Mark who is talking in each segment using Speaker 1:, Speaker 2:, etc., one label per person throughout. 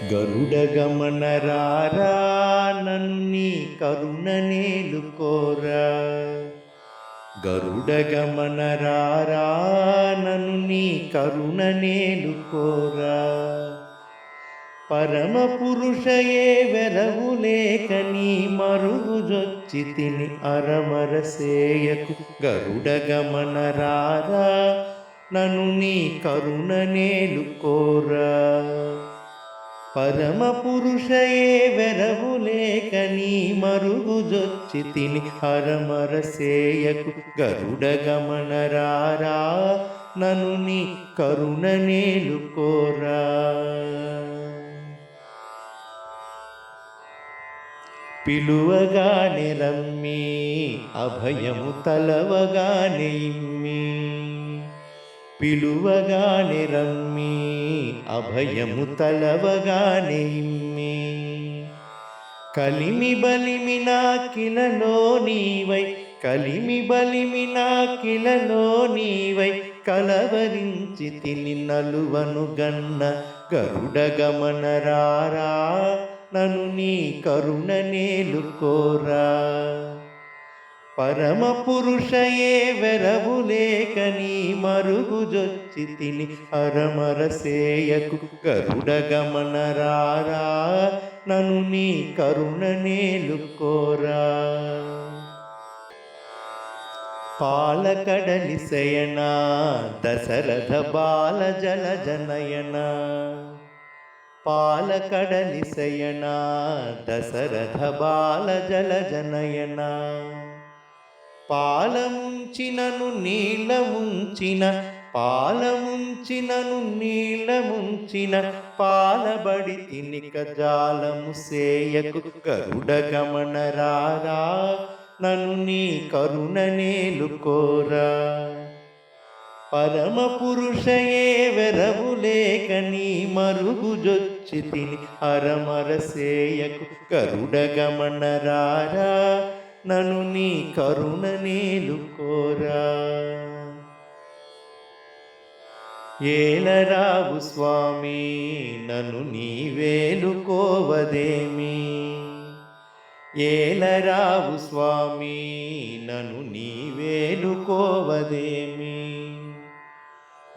Speaker 1: గరుడ గమన రారా నన్ను నీ కరుణ నేలుకోరా. గరుడ గమన రారా నన్ను నీ కరుణ నేలుకోరా. పరమ పురుషయే వెరవు లేక నీ మరుగుజొచ్చి తిని అరమరసేయకు. గరుడ గమన రారా నన్ను నీ కరుణ నేలుకోరా. పరమ పురుషయే వెరవు లేక నీ మరుగుజొచ్చి తిని హరమరసేయకు. గరుడ గమన రారా నన్ను నీ కరుణ నేలుకోరా. పిలువగానే రమ్మి అభయము తలవగానే ఇమ్మి. పిలువగానే రమ్మి అభయము తలవగానే ఇమ్మి. కలిమి బలిమి నాకిలలో నీవై. కలిమి బలిమి నాకిలలో నీవై. కలవరించి తిని నలువను గన్న. గరుడ గమన రారా నన్ను నీ కరుణ నేలుకోరా. పరమ పురుషయే వెరవు లేక నీ మరుగుజొచ్చి తిని హరమరసేయకు. గరుడ గమన రారా నన్ను నీ కరుణ నేలుకోరా. పాలకడలి శయన దశరథ బాల జల జనయన. పాలకడలి శయన దశరథ బాల జల జనయన. పాలముంచినను నీలముంచిన. పాలముంచినను నీలముంచిన. పాలబడి తినిక జాలము సేయకు. గరుడ గమన రారా నన్ను నీ కరుణ నేలుకోరా. పరమ పురుషయే వెరవు లేక నీ మరుగుజొచ్చి తిని హరమరసేయకు. గరుడ గమన రారా నన్ను నీ కరుణ నేలుకోరా. ఏలరావు స్వామి నన్ను నీ వేలుకోవదేమి. ఏలరావు స్వామి నన్ను నీ వేలుకోవదేమి.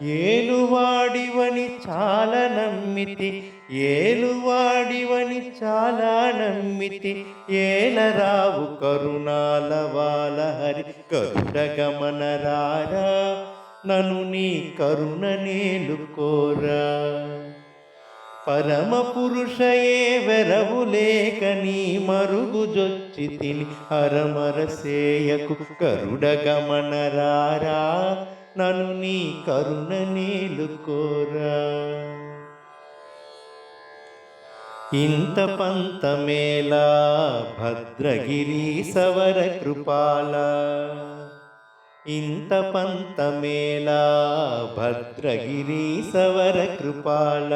Speaker 1: ఏలువాడివని చాలా నమ్మితి. ఏలువాడివని చాలా నమ్మితి. ఏలరావు కరుణాల వాల హరి. గరుడ గమన రారా నన్ను నీ కరుణ నేలుకోరా. పరమ పురుషయే వెరవు లేక నీ మరుగుజొచ్చి తిని హరమరసేయకు. గరుడ గమన రారా నన్ను నీ కరుణ నేలుకోరా. ఇంత పంతమేలా భద్రగిరి సవర కృపాల. ఇంత పంతమేలా భద్రగిరి సవర కృపాల.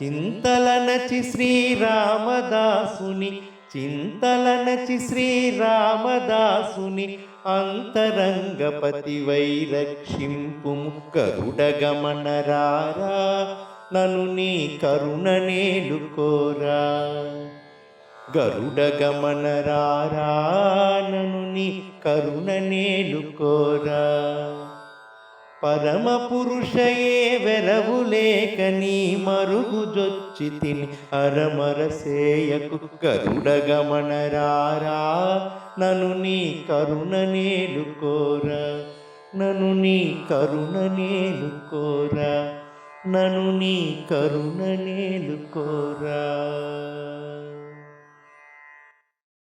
Speaker 1: చింతలనచి శ్రీరామదాసుని. చింతలనచి శ్రీరామదాసుని. అంతరంగపతి వైరక్షింపుము. గరుడ గమన రారా నన్ను నీ కరుణ నేలుకోరా. గరుడ గమన రారా నన్ను నీ కరుణ నేలుకోరా. పరమ పురుషయే వెరవు లేక నీ మరుగుజొచ్చి తిని హరమరసేయకు. గరుడ గమన రారా నన్ను నీ కరుణ నేలుకోరా. నన్ను నీ కరుణ నేలుకోరా. నన్ను నీ కరుణ నేలుకోరా.